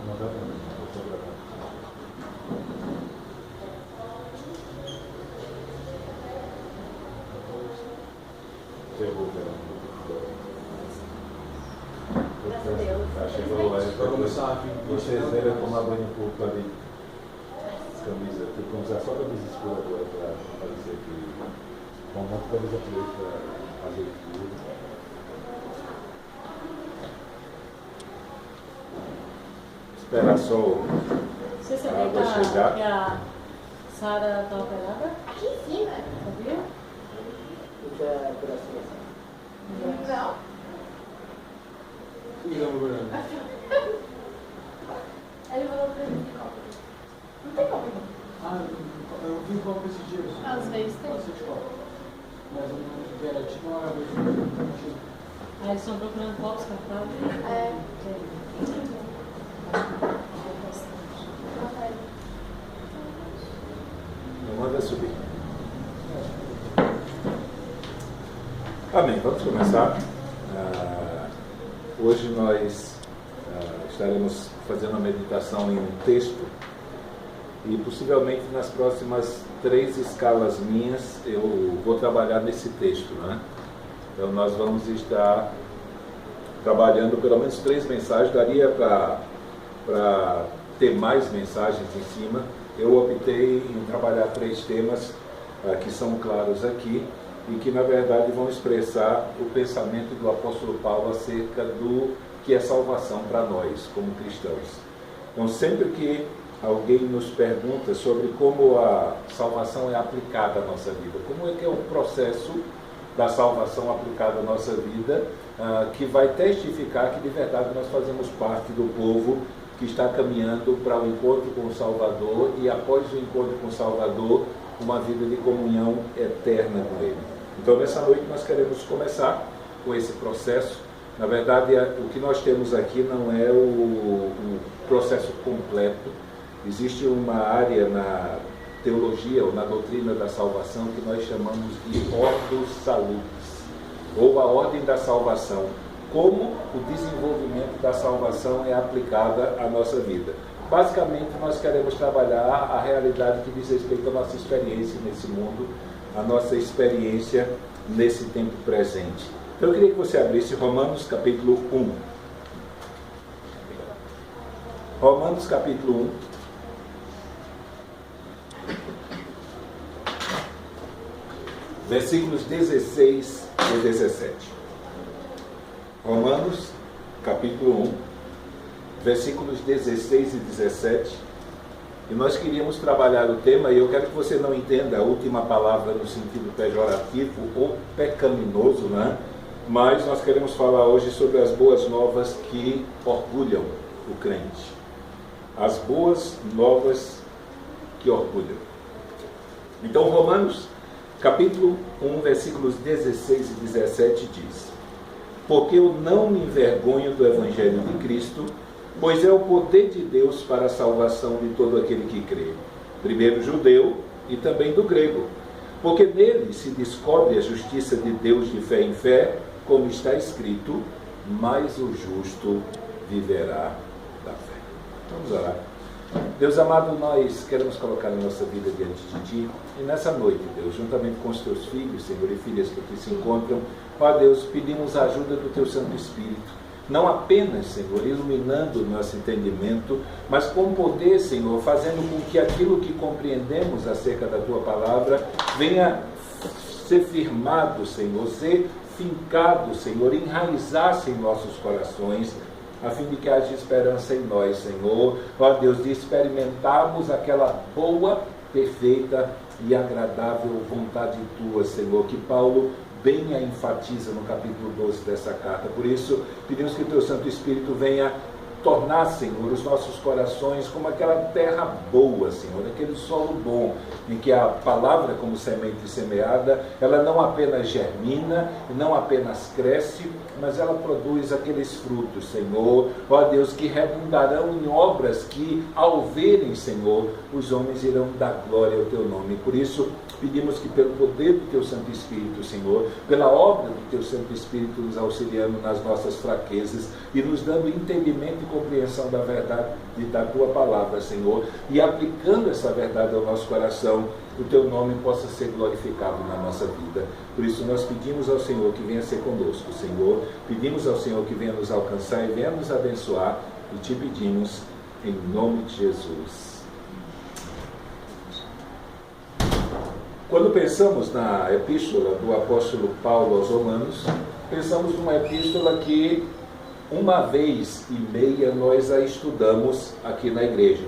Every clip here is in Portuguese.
Não dá para mim, não estou gravando. Graças a Deus. Chegou aí para começar. Vocês devem tomar banho um pouco ali. Camisa, tem que usar só camisa escura agora para parecer que. Com uma camisa preta para fazer tudo. Esperar só Você a sabia água chegar. que a Sara está operada? Aqui em cima. Sabia? Não. Ele falou pra mim de copo. Não tem copo. Eu vi copo esses dias. Às vezes tem. Bastante copo. Mas eu não era tipo uma vez. Aí eles estão procurando copos cartáveis. É. Não manda subir. Amém. Vamos começar. Hoje nós estaremos fazendo uma meditação em um texto e possivelmente nas próximas 3 escalas minhas eu vou trabalhar nesse texto, né? Então nós vamos estar trabalhando pelo menos 3 mensagens, daria para ter mais mensagens em cima. Eu optei em trabalhar 3 temas que são claros aqui e que na verdade vão expressar o pensamento do apóstolo Paulo acerca do que é salvação para nós como cristãos. Então sempre que alguém nos pergunta sobre como a salvação é aplicada à nossa vida, como é que é o processo da salvação aplicada à nossa vida, que vai testificar que de verdade nós fazemos parte do povo que está caminhando para o encontro com o Salvador e após o encontro com o Salvador, uma vida de comunhão eterna com Ele. Então nessa noite nós queremos começar com esse processo. Na verdade, o que nós temos aqui não é o processo completo. Existe uma área na teologia ou na doutrina da salvação que nós chamamos de Ordo Salutis, ou a ordem da salvação, como o desenvolvimento da salvação é aplicada à nossa vida. Basicamente, nós queremos trabalhar a realidade que diz respeito à nossa experiência nesse mundo, a nossa experiência nesse tempo presente. Então, eu queria que você abrisse Romanos capítulo 1. Romanos capítulo 1. Versículos 16 e 17. Romanos, capítulo 1, versículos 16 e 17. E nós queríamos trabalhar o tema, e eu quero que você não entenda a última palavra no sentido pejorativo ou pecaminoso, né? Mas nós queremos falar hoje sobre as boas novas que orgulham o crente. As boas novas que orgulham. Então, Romanos, capítulo 1, versículos 16 e 17 diz: porque eu não me envergonho do Evangelho de Cristo, pois é o poder de Deus para a salvação de todo aquele que crê, primeiro judeu e também do grego, porque nele se descobre a justiça de Deus de fé em fé, como está escrito, mas o justo viverá da fé. Vamos orar. Deus amado, nós queremos colocar a nossa vida diante de Ti, e nessa noite, Deus, juntamente com os Teus filhos, Senhor, e filhas que aqui se encontram, ó Deus, pedimos a ajuda do Teu Santo Espírito, não apenas, Senhor, iluminando o nosso entendimento, mas com poder, Senhor, fazendo com que aquilo que compreendemos acerca da Tua Palavra venha ser firmado, Senhor, ser fincado, Senhor, enraizar-se em nossos corações, a fim de que haja esperança em nós, Senhor, ó Deus, de experimentarmos aquela boa, perfeita e agradável vontade Tua, Senhor, que Paulo bem a enfatiza no capítulo 12 dessa carta. Por isso, pedimos que o Teu Santo Espírito venha tornar, Senhor, os nossos corações como aquela terra boa, Senhor, aquele solo bom, em que a palavra, como semente semeada, ela não apenas germina, não apenas cresce, mas ela produz aqueles frutos, Senhor, ó Deus, que redundarão em obras que, ao verem, Senhor, os homens irão dar glória ao Teu nome. Por isso, pedimos que pelo poder do Teu Santo Espírito, Senhor, pela obra do Teu Santo Espírito nos auxiliando nas nossas fraquezas e nos dando entendimento e compreensão da verdade e da tua palavra, Senhor, e aplicando essa verdade ao nosso coração, o teu nome possa ser glorificado na nossa vida. Por isso nós pedimos ao Senhor que venha ser conosco, Senhor, pedimos ao Senhor que venha nos alcançar e venha nos abençoar, e te pedimos em nome de Jesus. Quando pensamos na epístola do apóstolo Paulo aos Romanos, pensamos numa epístola que uma vez e meia nós a estudamos aqui na igreja.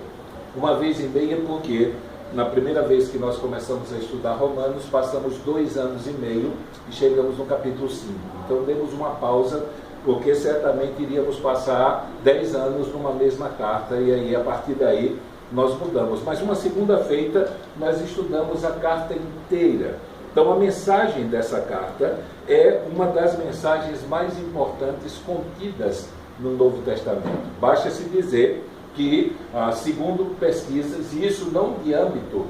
Uma vez e meia porque na primeira vez que nós começamos a estudar Romanos, passamos 2 anos e meio e chegamos no capítulo 5. Então demos uma pausa, porque certamente iríamos passar 10 anos numa mesma carta, e aí a partir daí nós mudamos. Mas uma segunda feita nós estudamos a carta inteira. Então a mensagem dessa carta é uma das mensagens mais importantes contidas no Novo Testamento. Basta-se dizer que, segundo pesquisas, e isso não de âmbito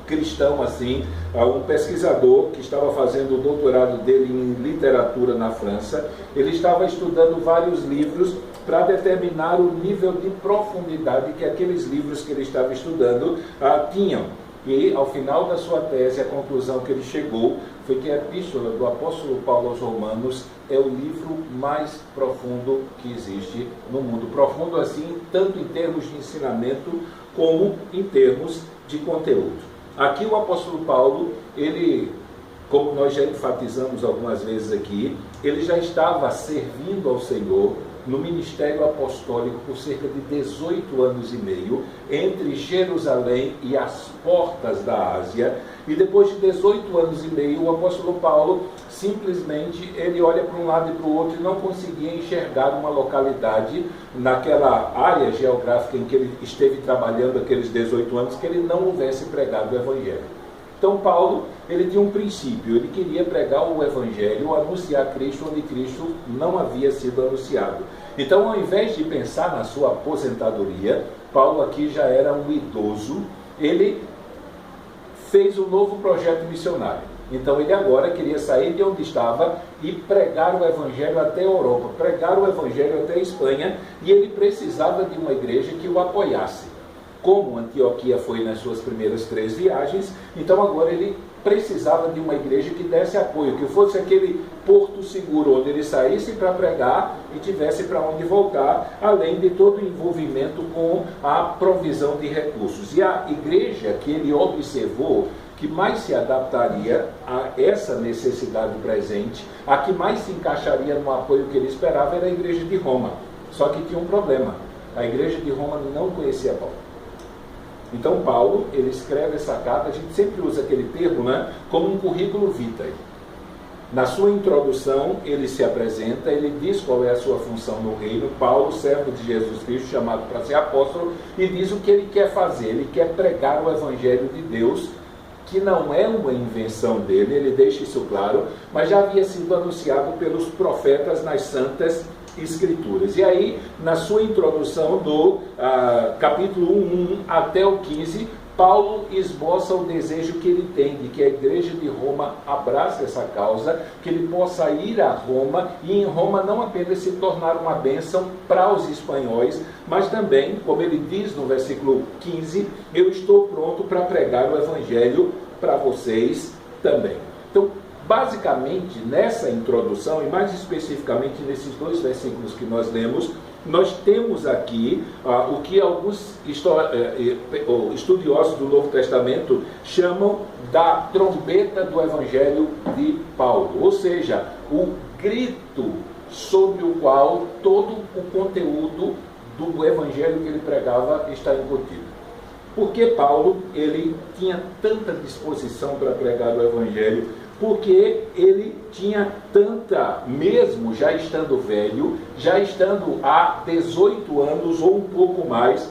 cristão assim, um pesquisador que estava fazendo o doutorado dele em literatura na França, ele estava estudando vários livros para determinar o nível de profundidade que aqueles livros que ele estava estudando tinham. E, ao final da sua tese, a conclusão que ele chegou foi que a epístola do apóstolo Paulo aos Romanos é o livro mais profundo que existe no mundo. Profundo, assim, tanto em termos de ensinamento, como em termos de conteúdo. Aqui o apóstolo Paulo, ele, como nós já enfatizamos algumas vezes aqui, ele já estava servindo ao Senhor no ministério apostólico por cerca de 18 anos e meio, entre Jerusalém e as portas da Ásia, e depois de 18 anos e meio, o apóstolo Paulo, simplesmente, ele olha para um lado e para o outro e não conseguia enxergar uma localidade naquela área geográfica em que ele esteve trabalhando aqueles 18 anos, que ele não houvesse pregado o Evangelho. Então Paulo, ele tinha um princípio, ele queria pregar o Evangelho, anunciar Cristo onde Cristo não havia sido anunciado. Então, ao invés de pensar na sua aposentadoria, Paulo aqui já era um idoso, ele fez um novo projeto missionário. Então ele agora queria sair de onde estava e pregar o Evangelho até a Europa, pregar o Evangelho até a Espanha, e ele precisava de uma igreja que o apoiasse. Como Antioquia foi nas suas primeiras 3 viagens, então agora ele precisava de uma igreja que desse apoio, que fosse aquele porto seguro onde ele saísse para pregar e tivesse para onde voltar, além de todo o envolvimento com a provisão de recursos. E a igreja que ele observou que mais se adaptaria a essa necessidade presente, a que mais se encaixaria no apoio que ele esperava, era a igreja de Roma. Só que tinha um problema: a igreja de Roma não conhecia Paulo. Então Paulo, ele escreve essa carta, a gente sempre usa aquele termo, né, como um currículo vitae. Na sua introdução, ele se apresenta, ele diz qual é a sua função no reino. Paulo, servo de Jesus Cristo, chamado para ser apóstolo, e diz o que ele quer fazer. Ele quer pregar o Evangelho de Deus, que não é uma invenção dele, ele deixa isso claro, mas já havia sido anunciado pelos profetas nas Santas Escrituras. E aí, na sua introdução do capítulo 1 até o 15, Paulo esboça o desejo que ele tem de que a igreja de Roma abrace essa causa, que ele possa ir a Roma e em Roma não apenas se tornar uma bênção para os espanhóis, mas também, como ele diz no versículo 15, eu estou pronto para pregar o Evangelho para vocês também. Então, basicamente, nessa introdução, e mais especificamente nesses 2 versículos que nós lemos, nós temos aqui o que alguns estudiosos do Novo Testamento chamam da trombeta do Evangelho de Paulo, ou seja, o grito sobre o qual todo o conteúdo do Evangelho que ele pregava está embutido. Por que Paulo ele tinha tanta disposição para pregar o Evangelho? Porque ele tinha tanta, mesmo já estando velho, já estando há 18 anos ou um pouco mais,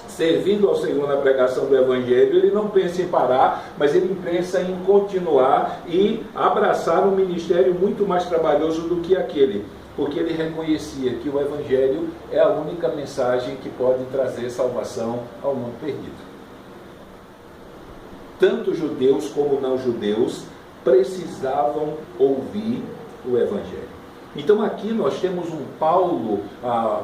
servindo ao Senhor na pregação do Evangelho, ele não pensa em parar, mas ele pensa em continuar e abraçar um ministério muito mais trabalhoso do que aquele, porque ele reconhecia que o Evangelho é a única mensagem que pode trazer salvação ao mundo perdido. Tanto judeus como não judeus precisavam ouvir o Evangelho. Então aqui nós temos um Paulo,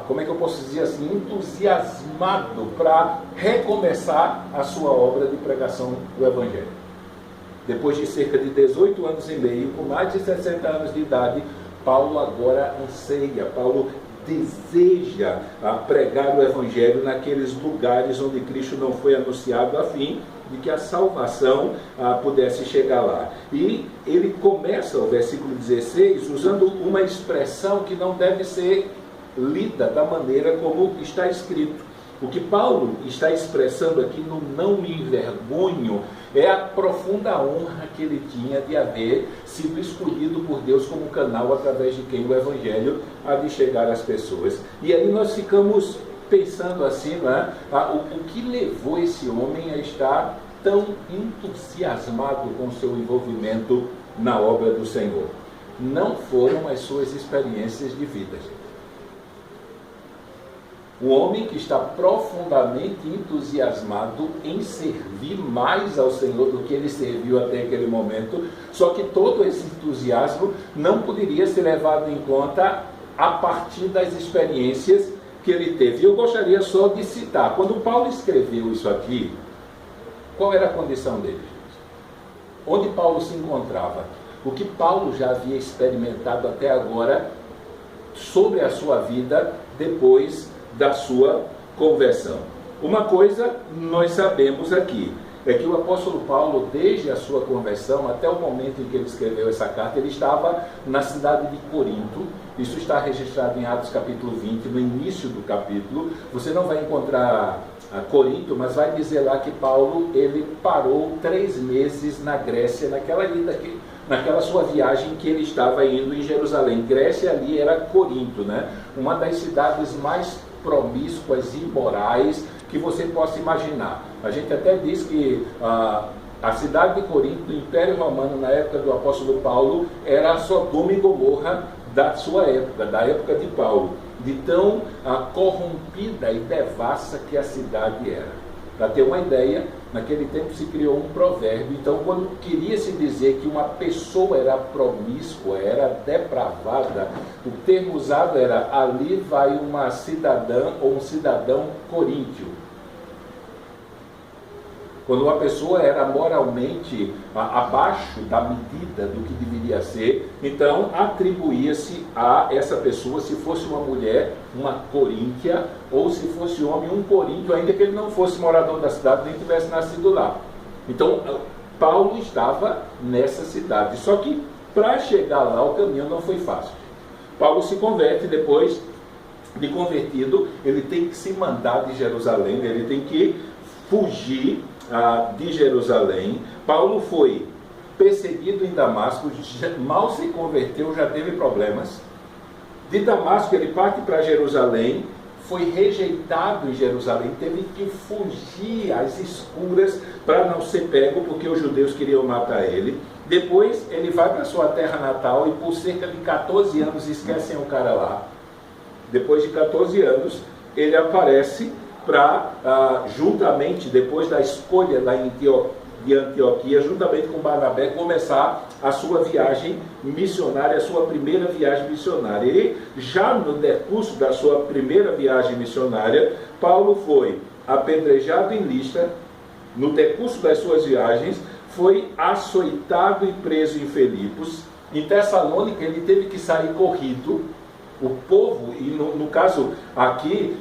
como é que eu posso dizer assim, entusiasmado para recomeçar a sua obra de pregação do Evangelho. Depois de cerca de 18 anos e meio, com mais de 60 anos de idade, Paulo agora anseia, Paulo deseja pregar o Evangelho naqueles lugares onde Cristo não foi anunciado, a fim de que a salvação pudesse chegar lá. E ele começa o versículo 16 usando uma expressão que não deve ser lida da maneira como está escrito. O que Paulo está expressando aqui no não me envergonho é a profunda honra que ele tinha de haver sido escolhido por Deus como canal através de quem o Evangelho há de chegar às pessoas. E aí nós ficamos pensando assim, né? O que levou esse homem a estar tão entusiasmado com seu envolvimento na obra do Senhor? Não foram as suas experiências de vida, gente. Um homem que está profundamente entusiasmado em servir mais ao Senhor do que ele serviu até aquele momento, só que todo esse entusiasmo não poderia ser levado em conta a partir das experiências que ele teve. Eu gostaria só de citar, quando Paulo escreveu isso aqui, qual era a condição dele, gente? Onde Paulo se encontrava? O que Paulo já havia experimentado até agora sobre a sua vida depois da sua conversão. Uma coisa nós sabemos aqui, é que o apóstolo Paulo, desde a sua conversão até o momento em que ele escreveu essa carta, ele estava na cidade de Corinto. Isso está registrado em Atos capítulo 20, no início do capítulo. Você não vai encontrar Corinto, mas vai dizer lá que Paulo, ele parou 3 meses na Grécia, naquela sua viagem que ele estava indo em Jerusalém. Grécia ali era Corinto, né? Uma das cidades mais promíscuas e imorais que você possa imaginar. A gente até diz que a cidade de Corinto, do Império Romano, na época do apóstolo Paulo, era a Sodoma e Gomorra da sua época, da época de Paulo, de tão corrompida e devassa que a cidade era. Para ter uma ideia, naquele tempo se criou um provérbio. Então, quando queria se dizer que uma pessoa era promíscua, era depravada, o termo usado era: ali vai uma cidadã ou um cidadão coríntio. Quando uma pessoa era moralmente abaixo da medida do que deveria ser, então atribuía-se a essa pessoa, se fosse uma mulher, uma coríntia, ou se fosse homem, um coríntio, ainda que ele não fosse morador da cidade, nem tivesse nascido lá. Então, Paulo estava nessa cidade. Só que, para chegar lá, o caminho não foi fácil. Paulo se converte, depois de convertido, ele tem que se mandar de Jerusalém, ele tem que fugir de Jerusalém. Paulo foi perseguido em Damasco, mal se converteu, já teve problemas. De Damasco ele parte para Jerusalém, foi rejeitado em Jerusalém, teve que fugir às escuras para não ser pego, porque os judeus queriam matar ele. Depois ele vai para sua terra natal e por cerca de 14 anos esquecem o cara lá. Depois de 14 anos ele aparece para, juntamente, depois da escolha de Antioquia, juntamente com Barnabé, começar a sua viagem missionária, a sua primeira viagem missionária. E já no decurso da sua primeira viagem missionária, Paulo foi apedrejado em Listra. No decurso das suas viagens, foi açoitado e preso em Filipos. Em Tessalônica, ele teve que sair corrido. O povo, e no caso aqui,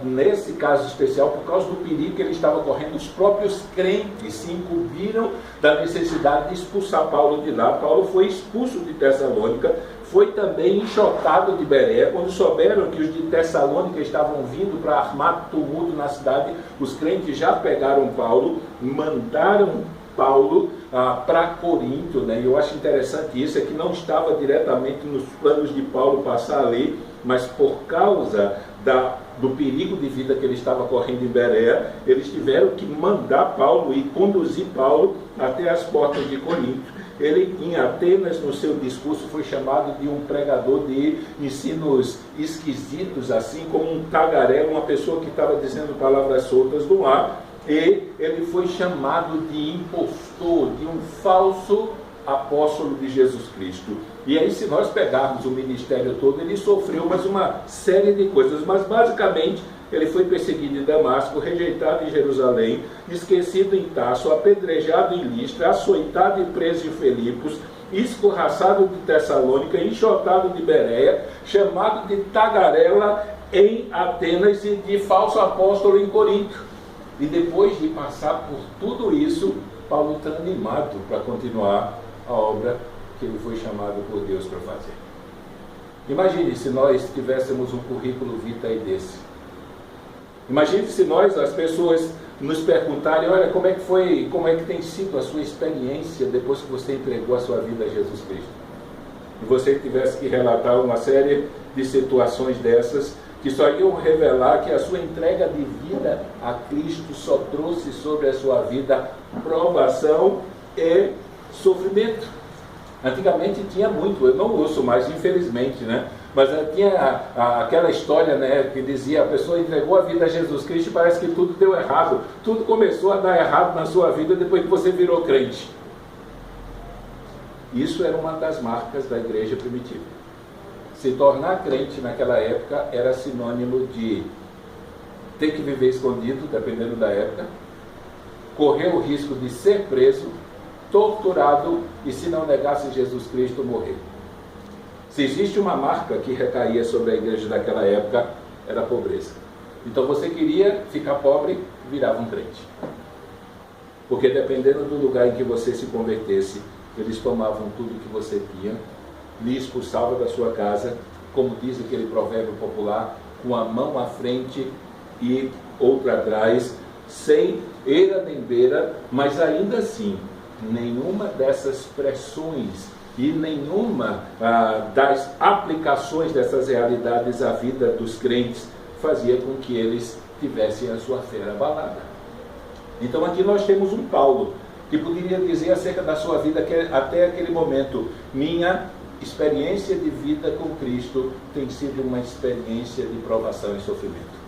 nesse caso especial, por causa do perigo que ele estava correndo, os próprios crentes se incumbiram da necessidade de expulsar Paulo de lá. Paulo foi expulso de Tessalônica, foi também enxotado de Bereia. Quando souberam que os de Tessalônica estavam vindo para armar tumulto na cidade, os crentes já pegaram Paulo, mandaram Paulo para Corinto, né? E eu acho interessante isso, é que não estava diretamente nos planos de Paulo passar ali, mas por causa do perigo de vida que ele estava correndo em Bereia, eles tiveram que mandar Paulo e conduzir Paulo até as portas de Corinto. Ele, em Atenas, no seu discurso, foi chamado de um pregador de ensinos esquisitos, assim como um tagarela, uma pessoa que estava dizendo palavras soltas do ar. E ele foi chamado de impostor, de um falso apóstolo de Jesus Cristo. E aí, se nós pegarmos o ministério todo, ele sofreu mais uma série de coisas, mas basicamente ele foi perseguido em Damasco, rejeitado em Jerusalém, esquecido em Tarso, apedrejado em Listra, açoitado e preso em Filipos, escorraçado de Tessalônica, enxotado de Bereia, chamado de tagarela em Atenas e de falso apóstolo em Corinto. E depois de passar por tudo isso, Paulo está animado para continuar a obra que ele foi chamado por Deus para fazer. Imagine se nós tivéssemos um currículo vitae desse. Imagine se nós, as pessoas, nos perguntarem, olha, como é que tem sido a sua experiência depois que você entregou a sua vida a Jesus Cristo? E você tivesse que relatar uma série de situações dessas, que só iam revelar que a sua entrega de vida a Cristo só trouxe sobre a sua vida provação e sofrimento. Antigamente tinha muito, eu não ouço mais, infelizmente, né? Mas tinha aquela história, né, que dizia, a pessoa entregou a vida a Jesus Cristo e parece que tudo deu errado. Tudo começou a dar errado na sua vida depois que você virou crente. Isso era uma das marcas da igreja primitiva. Se tornar crente naquela época era sinônimo de ter que viver escondido, dependendo da época, correr o risco de ser preso, torturado e, se não negasse Jesus Cristo, morrer. Se existe uma marca que recaía sobre a igreja daquela época, era a pobreza. Então você queria ficar pobre, virava um crente. Porque dependendo do lugar em que você se convertesse, eles tomavam tudo que você tinha, lhe expulsavam da sua casa, como diz aquele provérbio popular, com a mão à frente e outra atrás, sem eira nem beira, mas ainda assim, nenhuma dessas pressões e nenhuma das aplicações dessas realidades à vida dos crentes fazia com que eles tivessem a sua fé abalada. Então aqui nós temos um Paulo que poderia dizer acerca da sua vida que até aquele momento, minha experiência de vida com Cristo tem sido uma experiência de provação e sofrimento.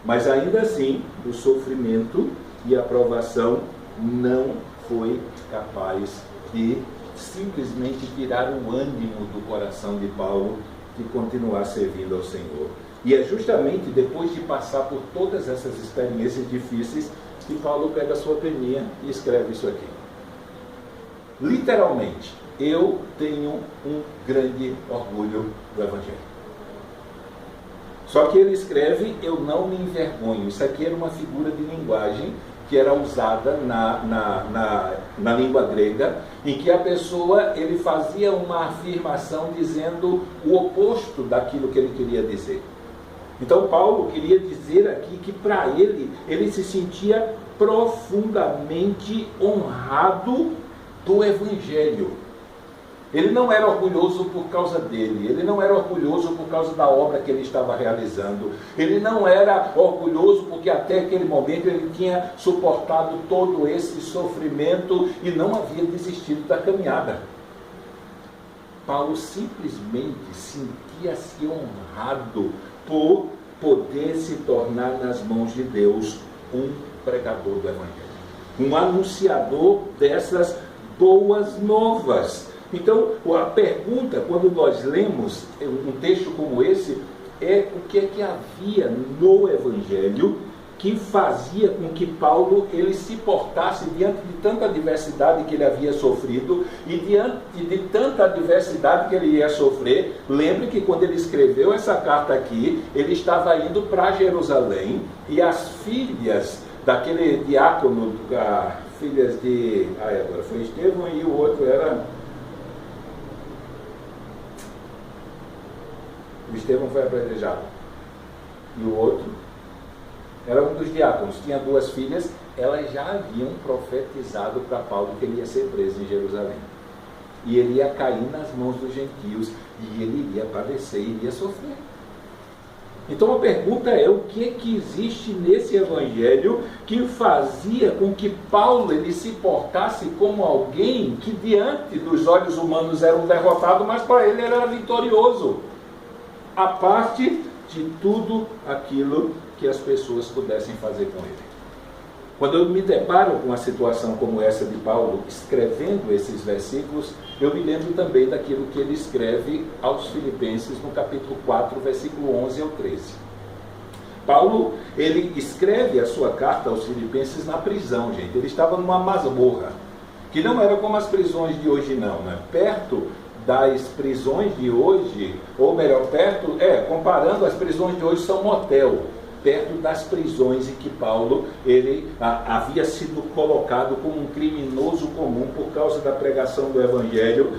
Mas ainda assim, o sofrimento e a provação não foi capaz de simplesmente tirar o ânimo do coração de Paulo de continuar servindo ao Senhor. E é justamente depois de passar por todas essas experiências difíceis que Paulo pega a sua peninha e escreve isso aqui. Literalmente, eu tenho um grande orgulho do Evangelho. Só que ele escreve, eu não me envergonho. Isso aqui era uma figura de linguagem que era usada na língua grega, em que a pessoa, ele fazia uma afirmação dizendo o oposto daquilo que ele queria dizer. Então Paulo queria dizer aqui que para ele se sentia profundamente honrado do Evangelho. Ele não era orgulhoso por causa dele, ele não era orgulhoso por causa da obra que ele estava realizando, ele não era orgulhoso porque até aquele momento ele tinha suportado todo esse sofrimento e não havia desistido da caminhada. Paulo simplesmente sentia-se honrado por poder se tornar nas mãos de Deus um pregador do Evangelho, um anunciador dessas boas novas. Então, a pergunta, quando nós lemos um texto como esse, é o que é que havia no Evangelho que fazia com que Paulo ele se portasse diante de tanta adversidade que ele havia sofrido e diante de tanta adversidade que ele ia sofrer. Lembre que quando ele escreveu essa carta aqui, ele estava indo para Jerusalém e as filhas daquele diácono, filhas de... agora foi Estevão e o outro era... O Estevão foi apedrejado. E o outro era um dos diáconos. Tinha duas filhas. Elas já haviam profetizado para Paulo que ele ia ser preso em Jerusalém. E ele ia cair nas mãos dos gentios. E ele iria padecer, iria sofrer. Então a pergunta é, o que é que existe nesse Evangelho que fazia com que Paulo ele se portasse como alguém que diante dos olhos humanos era um derrotado, mas para ele era vitorioso? A parte de tudo aquilo que as pessoas pudessem fazer com ele. Quando eu me deparo com uma situação como essa de Paulo, escrevendo esses versículos, eu me lembro também daquilo que ele escreve aos Filipenses no capítulo 4, versículo 11 ao 13. Paulo, ele escreve a sua carta aos Filipenses na prisão, gente. Ele estava numa masmorra, que não era como as prisões de hoje não, né? Perto das prisões de hoje, ou melhor, comparando, as prisões de hoje são motel, perto das prisões em que Paulo ele havia sido colocado como um criminoso comum por causa da pregação do Evangelho,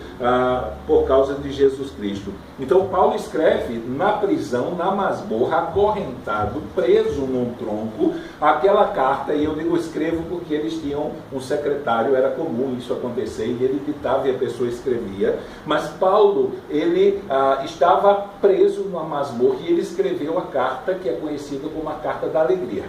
por causa de Jesus Cristo. Então Paulo escreve na prisão, na masmorra, acorrentado, preso num tronco, aquela carta, e eu digo escrevo porque eles tinham um secretário, era comum isso acontecer, e ele ditava e a pessoa escrevia, mas Paulo, ele estava preso numa masmorra e ele escreveu a carta que é conhecida como a carta da alegria.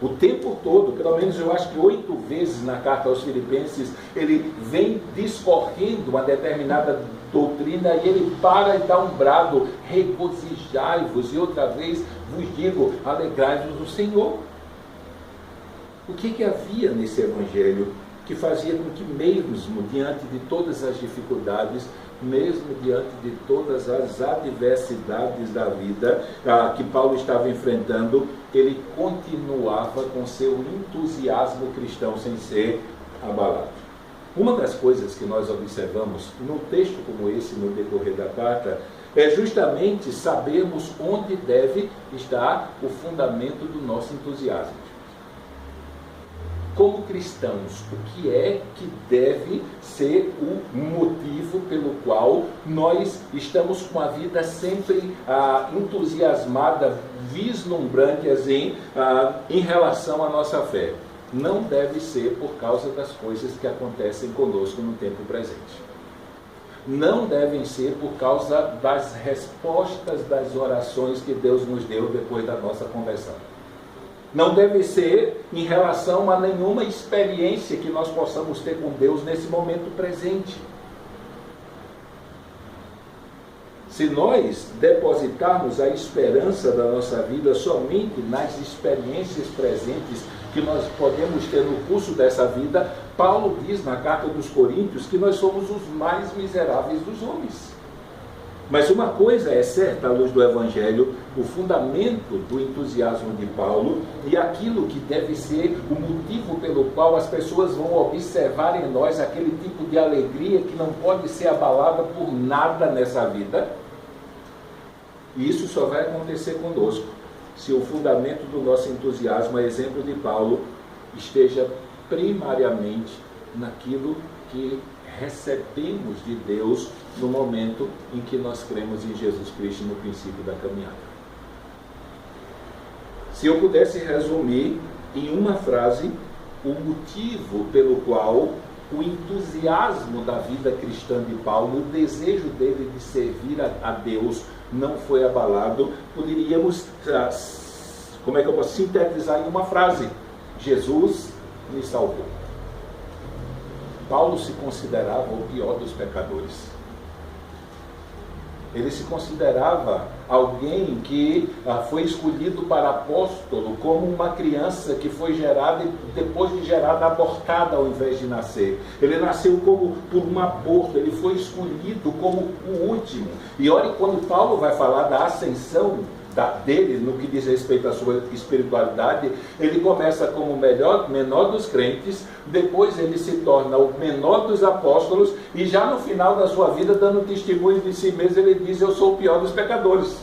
O tempo todo, pelo menos eu acho que 8 vezes na carta aos Filipenses, ele vem discorrendo uma determinada doutrina e ele para e dá um brado: regozijai-vos, e outra vez vos digo, alegrai-vos no Senhor. O que havia nesse Evangelho que fazia com que mesmo diante de todas as dificuldades, mesmo diante de todas as adversidades da vida que Paulo estava enfrentando, ele continuava com seu entusiasmo cristão sem ser abalado? Uma das coisas que nós observamos num texto como esse, no decorrer da carta, é justamente sabermos onde deve estar o fundamento do nosso entusiasmo. Como cristãos, o que é que deve ser o motivo pelo qual nós estamos com a vida sempre entusiasmada, vislumbrante assim, em relação à nossa fé? Não deve ser por causa das coisas que acontecem conosco no tempo presente. Não devem ser por causa das respostas das orações que Deus nos deu depois da nossa conversão. Não deve ser em relação a nenhuma experiência que nós possamos ter com Deus nesse momento presente. Se nós depositarmos a esperança da nossa vida somente nas experiências presentes que nós podemos ter no curso dessa vida, Paulo diz na carta dos Coríntios que nós somos os mais miseráveis dos homens. Mas uma coisa é certa à luz do Evangelho: o fundamento do entusiasmo de Paulo e aquilo que deve ser o motivo pelo qual as pessoas vão observar em nós aquele tipo de alegria que não pode ser abalada por nada nessa vida. E isso só vai acontecer conosco se o fundamento do nosso entusiasmo, a exemplo de Paulo, esteja primariamente naquilo que recebemos de Deus no momento em que nós cremos em Jesus Cristo no princípio da caminhada. Se eu pudesse resumir em uma frase o motivo pelo qual o entusiasmo da vida cristã de Paulo, o desejo dele de servir a Deus não foi abalado, poderíamos, sintetizar em uma frase: Jesus me salvou. Paulo se considerava o pior dos pecadores. Ele se considerava alguém que foi escolhido para apóstolo, como uma criança que foi gerada e depois de gerada abortada ao invés de nascer. Ele nasceu como por um aborto, ele foi escolhido como o último. E olha, quando Paulo vai falar da ascensão dele, no que diz respeito à sua espiritualidade, ele começa como o menor dos crentes, depois ele se torna o menor dos apóstolos, e já no final da sua vida, dando testemunho de si mesmo, ele diz: eu sou o pior dos pecadores.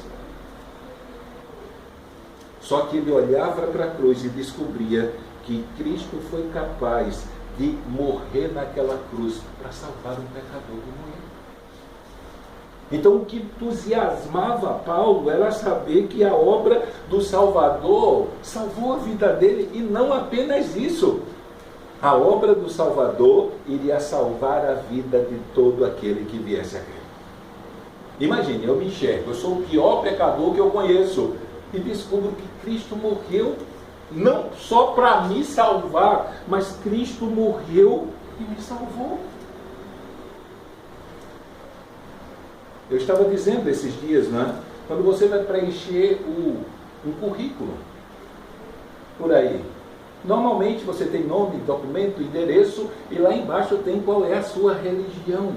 Só que ele olhava para a cruz e descobria que Cristo foi capaz de morrer naquela cruz para salvar um pecador como ele. Então, o que entusiasmava Paulo era saber que a obra do Salvador salvou a vida dele, e não apenas isso. A obra do Salvador iria salvar a vida de todo aquele que viesse a crer. Imagine, eu me enxergo, eu sou o pior pecador que eu conheço, e descubro que Cristo morreu não só para me salvar, mas Cristo morreu e me salvou. Eu estava dizendo esses dias, né? Quando você vai preencher um currículo por aí, Normalmente você tem nome, documento, endereço e lá embaixo tem qual é a sua religião.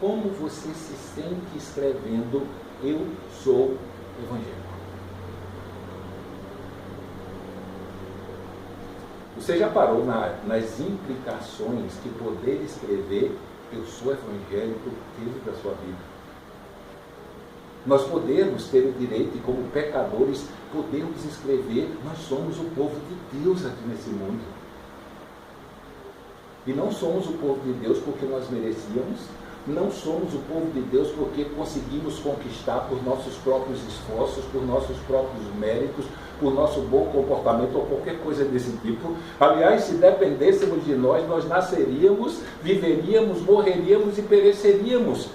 Como você se sente escrevendo eu sou evangélico? Você já parou nas implicações que poder escrever eu sou evangélico teve da sua vida? Nós podemos ter o direito, e como pecadores, podemos escrever, nós somos o povo de Deus aqui nesse mundo. E não somos o povo de Deus porque nós merecíamos, não somos o povo de Deus porque conseguimos conquistar por nossos próprios esforços, por nossos próprios méritos, por nosso bom comportamento ou qualquer coisa desse tipo. Aliás, se dependêssemos de nós, nós nasceríamos, viveríamos, morreríamos e pereceríamos.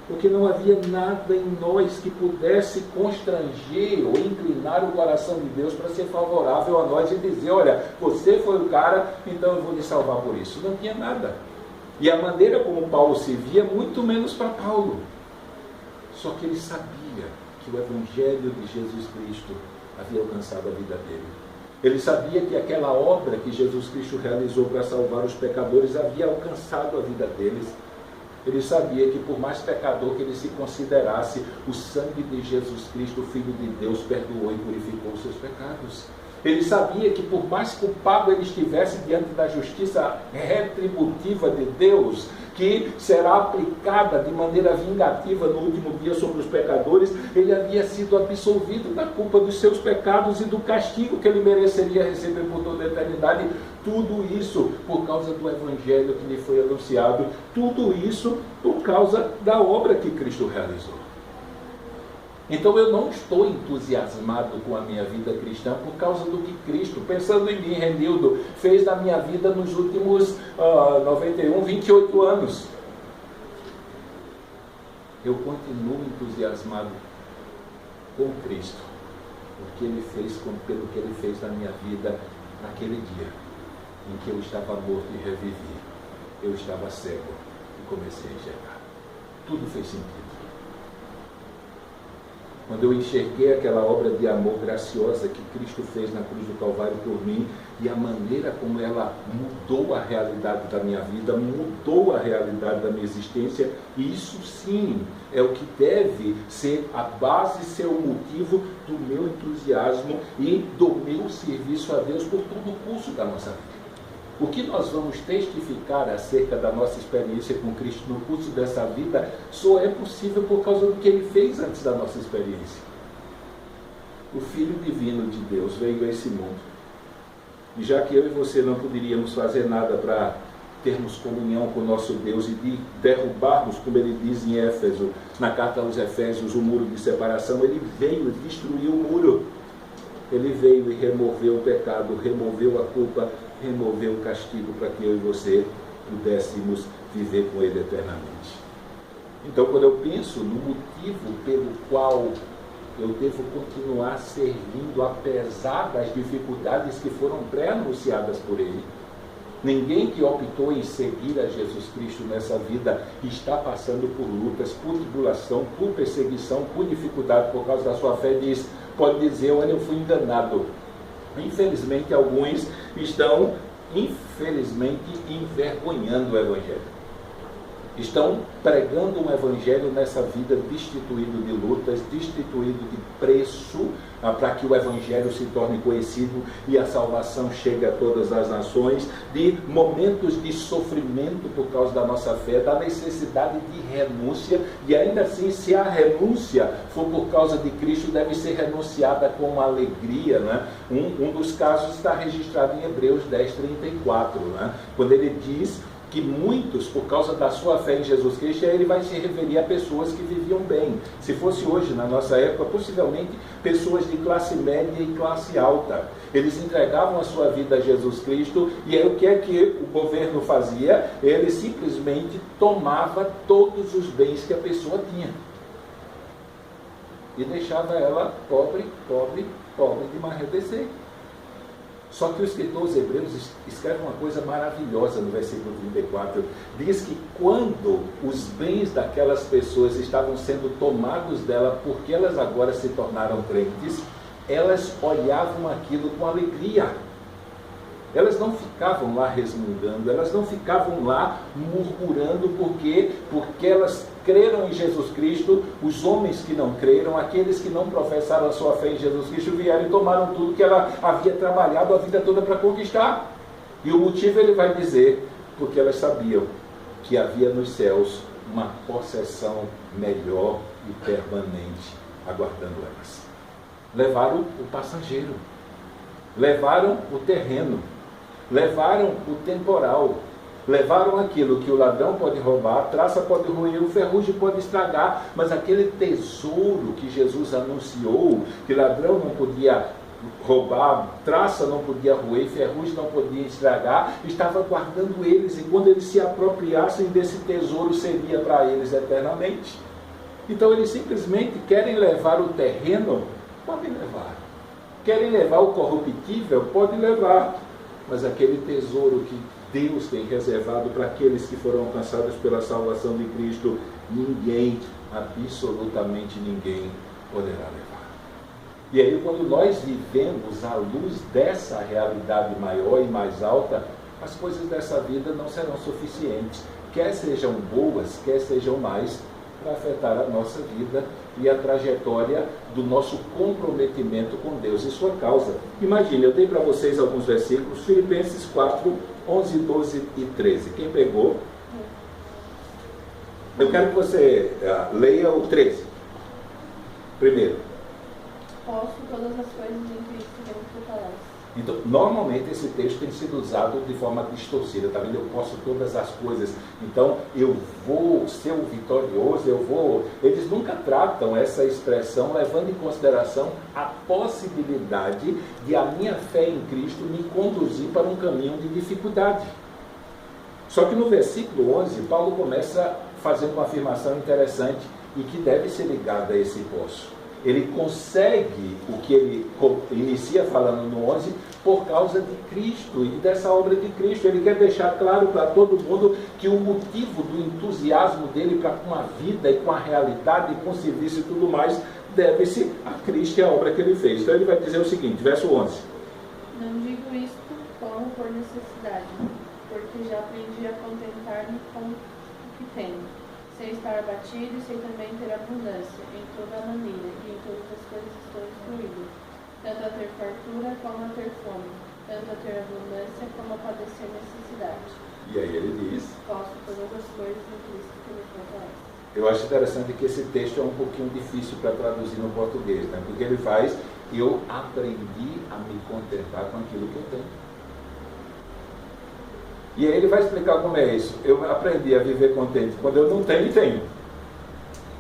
Porque não havia nada em nós que pudesse constranger ou inclinar o coração de Deus para ser favorável a nós e dizer, olha, você foi o cara, então eu vou lhe salvar por isso. Não tinha nada. E a maneira como Paulo se via, muito menos para Paulo. Só que ele sabia que o Evangelho de Jesus Cristo havia alcançado a vida dele. Ele sabia que aquela obra que Jesus Cristo realizou para salvar os pecadores havia alcançado a vida deles. Ele sabia que por mais pecador que ele se considerasse, o sangue de Jesus Cristo, Filho de Deus, perdoou e purificou os seus pecados. Ele sabia que por mais culpado ele estivesse diante da justiça retributiva de Deus, que será aplicada de maneira vingativa no último dia sobre os pecadores, ele havia sido absolvido da culpa dos seus pecados e do castigo que ele mereceria receber por toda a eternidade. Tudo isso por causa do Evangelho que lhe foi anunciado, tudo isso por causa da obra que Cristo realizou. Então eu não estou entusiasmado com a minha vida cristã por causa do que Cristo, pensando em mim, Renildo, fez na minha vida nos últimos 28 anos. Eu continuo entusiasmado com Cristo, pelo que Ele fez na minha vida naquele dia, em que eu estava morto e revivi. Eu estava cego e comecei a enxergar. Tudo fez sentido. Quando eu enxerguei aquela obra de amor graciosa que Cristo fez na cruz do Calvário por mim, e a maneira como ela mudou a realidade da minha vida, mudou a realidade da minha existência, e isso sim é o que deve ser a base, ser o motivo do meu entusiasmo e do meu serviço a Deus por todo o curso da nossa vida. O que nós vamos testificar acerca da nossa experiência com Cristo no curso dessa vida só é possível por causa do que Ele fez antes da nossa experiência. O Filho Divino de Deus veio a esse mundo. E já que eu e você não poderíamos fazer nada para termos comunhão com o nosso Deus e de derrubarmos, como ele diz em Éfeso, na carta aos Efésios, o muro de separação, Ele veio e destruiu o muro. Ele veio e removeu o pecado, removeu a culpa, removeu o castigo para que eu e você pudéssemos viver com Ele eternamente. Então, quando eu penso no motivo pelo qual eu devo continuar servindo, apesar das dificuldades que foram pré-anunciadas por Ele, ninguém que optou em seguir a Jesus Cristo nessa vida está passando por lutas, por tribulação, por perseguição, por dificuldade por causa da sua fé, pode dizer, olha, eu fui enganado. Infelizmente, alguns estão, envergonhando o Evangelho. Estão pregando um Evangelho nessa vida destituído de lutas, destituído de preço, para que o Evangelho se torne conhecido e a salvação chegue a todas as nações, de momentos de sofrimento por causa da nossa fé, da necessidade de renúncia, e ainda assim, se a renúncia for por causa de Cristo, deve ser renunciada com alegria, né? Um dos casos está registrado em Hebreus 10:34, né? Quando ele diz que muitos, por causa da sua fé em Jesus Cristo, ele vai se referir a pessoas que viviam bem. Se fosse hoje, na nossa época, possivelmente pessoas de classe média e classe alta. Eles entregavam a sua vida a Jesus Cristo, e aí o que é que o governo fazia? Ele simplesmente tomava todos os bens que a pessoa tinha e deixava ela pobre, pobre, pobre de marretecer. Só que o escritor aos Hebreus escreve uma coisa maravilhosa no versículo 34. Diz que quando os bens daquelas pessoas estavam sendo tomados dela, porque elas agora se tornaram crentes, elas olhavam aquilo com alegria. Elas não ficavam lá resmungando, elas não ficavam lá murmurando, porque elas creram em Jesus Cristo. Os homens que não creram, aqueles que não professaram a sua fé em Jesus Cristo, vieram e tomaram tudo que ela havia trabalhado a vida toda para conquistar. E o motivo ele vai dizer, porque elas sabiam que havia nos céus uma possessão melhor e permanente aguardando elas. Levaram o passageiro, levaram o terreno, levaram o temporal, levaram aquilo que o ladrão pode roubar, a traça pode roer, o ferrugem pode estragar, mas aquele tesouro que Jesus anunciou, que ladrão não podia roubar, traça não podia roer, ferrugem não podia estragar, estava guardando eles, e quando eles se apropriassem desse tesouro, seria para eles eternamente. Então eles simplesmente querem levar o terreno, podem levar. Querem levar o corruptível, pode levar. Mas aquele tesouro que Deus tem reservado para aqueles que foram alcançados pela salvação de Cristo, ninguém, absolutamente ninguém, poderá levar. E aí, quando nós vivemos à luz dessa realidade maior e mais alta, as coisas dessa vida não serão suficientes, quer sejam boas, quer sejam mais, para afetar a nossa vida e a trajetória do nosso comprometimento com Deus e sua causa. Imagine, eu dei para vocês alguns versículos, Filipenses 4, 11, 12 e 13. Quem pegou? Eu quero que você leia o 13. Primeiro. Posso todas as coisas em Cristo que me fortalece. Então, normalmente esse texto tem sido usado de forma distorcida, tá vendo? Eu posso todas as coisas, então eu vou ser o vitorioso, Eles nunca tratam essa expressão levando em consideração a possibilidade de a minha fé em Cristo me conduzir para um caminho de dificuldade. Só que no versículo 11, Paulo começa fazendo uma afirmação interessante e que deve ser ligada a esse poço. Ele consegue o que ele inicia falando no 11 por causa de Cristo e dessa obra de Cristo. Ele quer deixar claro para todo mundo que o motivo do entusiasmo dele para com a vida e com a realidade e com o serviço e tudo mais deve-se a Cristo e a obra que ele fez. Então ele vai dizer o seguinte, verso 11. Não digo isto como por necessidade, porque já aprendi a contentar-me com o que tenho. Sei estar abatido e sei também ter abundância em toda a maneira, e em todas as coisas estou instruído, tanto a ter fartura como a ter fome, tanto a ter abundância como a padecer necessidade. E aí ele diz: posso todas as coisas em Cristo que me fortalece. Eu acho interessante que esse texto é um pouquinho difícil para traduzir no português, né? Porque ele faz, eu aprendi a me contentar com aquilo que eu tenho. E aí ele vai explicar como é isso. Eu aprendi a viver contente quando eu não tenho, tenho.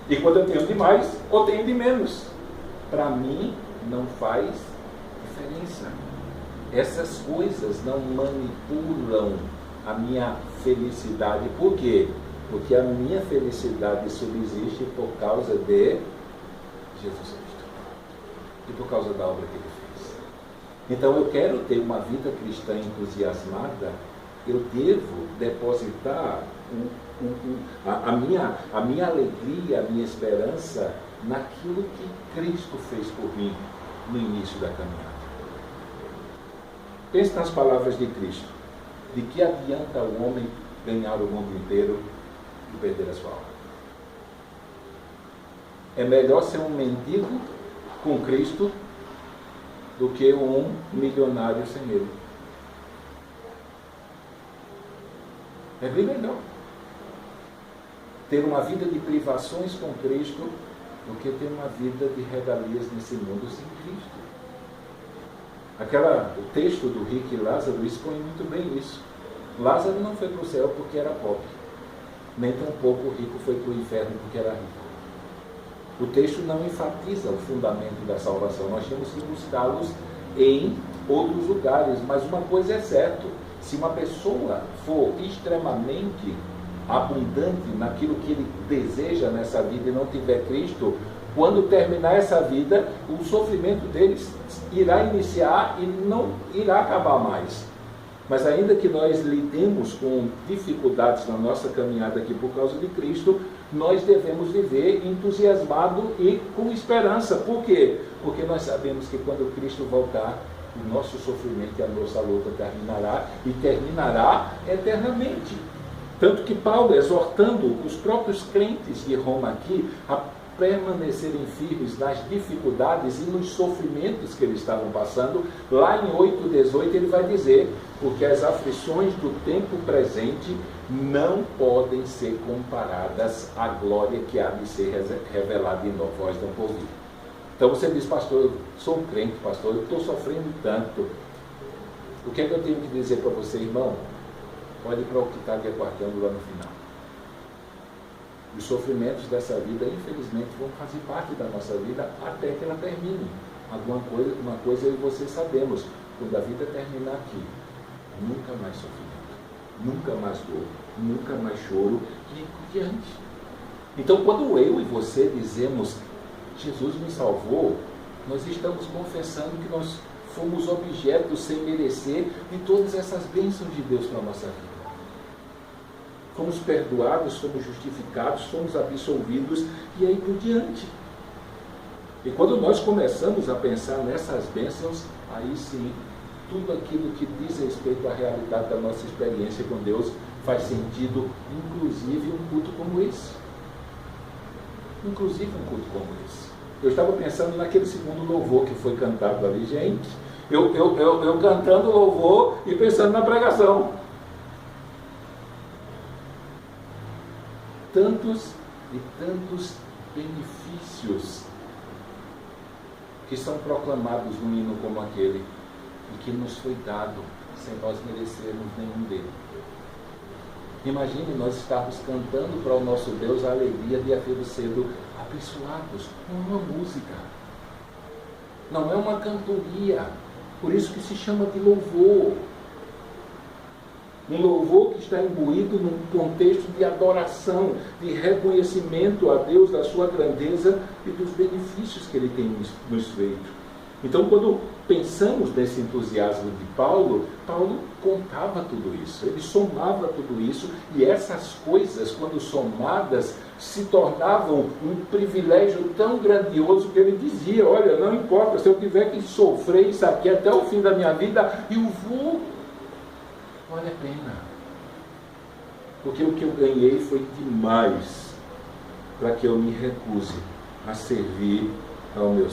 E quando eu tenho demais, ou tenho de menos. Para mim, não faz diferença. Essas coisas não manipulam a minha felicidade. Por quê? Porque a minha felicidade subsiste por causa de Jesus Cristo. E por causa da obra que ele fez. Então eu quero ter uma vida cristã entusiasmada. Eu devo depositar a minha alegria, a minha esperança naquilo que Cristo fez por mim no início da caminhada. Pense nas palavras de Cristo. De que adianta o homem ganhar o mundo inteiro e perder a sua alma? É melhor ser um mendigo com Cristo do que um milionário sem ele. É bem melhor ter uma vida de privações com Cristo do que ter uma vida de regalias nesse mundo sem Cristo. O texto do rico e Lázaro expõe muito bem isso. Lázaro não foi para o céu porque era pobre, nem tampouco o rico foi para o inferno porque era rico. O texto não enfatiza o fundamento da salvação. Nós temos que buscá-los em outros lugares, mas uma coisa é certa: se uma pessoa for extremamente abundante naquilo que ele deseja nessa vida e não tiver Cristo, quando terminar essa vida, o sofrimento deles irá iniciar e não irá acabar mais. Mas ainda que nós lidemos com dificuldades na nossa caminhada aqui por causa de Cristo, nós devemos viver entusiasmado e com esperança. Por quê? Porque nós sabemos que quando Cristo voltar, o nosso sofrimento e a nossa luta terminará, e terminará eternamente. Tanto que Paulo, exortando os próprios crentes de Roma aqui a permanecerem firmes nas dificuldades e nos sofrimentos que eles estavam passando, lá em 8,18 ele vai dizer: porque as aflições do tempo presente não podem ser comparadas à glória que há de ser revelada em vós não por vir. Então você diz: pastor, eu sou um crente, pastor, eu estou sofrendo tanto. O que é que eu tenho que dizer para você, irmão? Olhe para o que está lhe aguardando lá no final. Os sofrimentos dessa vida, infelizmente, vão fazer parte da nossa vida até que ela termine. Uma coisa eu e você sabemos: quando a vida terminar aqui, nunca mais sofrimento, nunca mais dor, nunca mais choro e por diante. Então, quando eu e você dizemos: Jesus me salvou, nós estamos confessando que nós fomos objetos sem merecer de todas essas bênçãos de Deus para a nossa vida. Fomos perdoados, fomos justificados, fomos absolvidos e aí por diante. E quando nós começamos a pensar nessas bênçãos, aí sim, tudo aquilo que diz respeito à realidade da nossa experiência com Deus faz sentido, inclusive um culto como esse. Inclusive um culto como esse. Eu estava pensando naquele segundo louvor que foi cantado ali, gente. Eu cantando louvor e pensando na pregação. Tantos e tantos benefícios que são proclamados num hino como aquele e que nos foi dado sem nós merecermos nenhum deles. Imagine nós estarmos cantando para o nosso Deus a alegria de haver sido abençoados com uma música. Não é uma cantoria. Por isso que se chama de louvor. Um louvor que está imbuído num contexto de adoração, de reconhecimento a Deus da sua grandeza e dos benefícios que Ele tem nos feito. Então, quando pensamos nesse entusiasmo de Paulo, Paulo contava tudo isso, ele somava tudo isso, e essas coisas, quando somadas, se tornavam um privilégio tão grandioso que ele dizia: olha, não importa, se eu tiver que sofrer isso aqui até o fim da minha vida, eu vou. Vale a pena. Porque o que eu ganhei foi demais para que eu me recuse a servir ao meu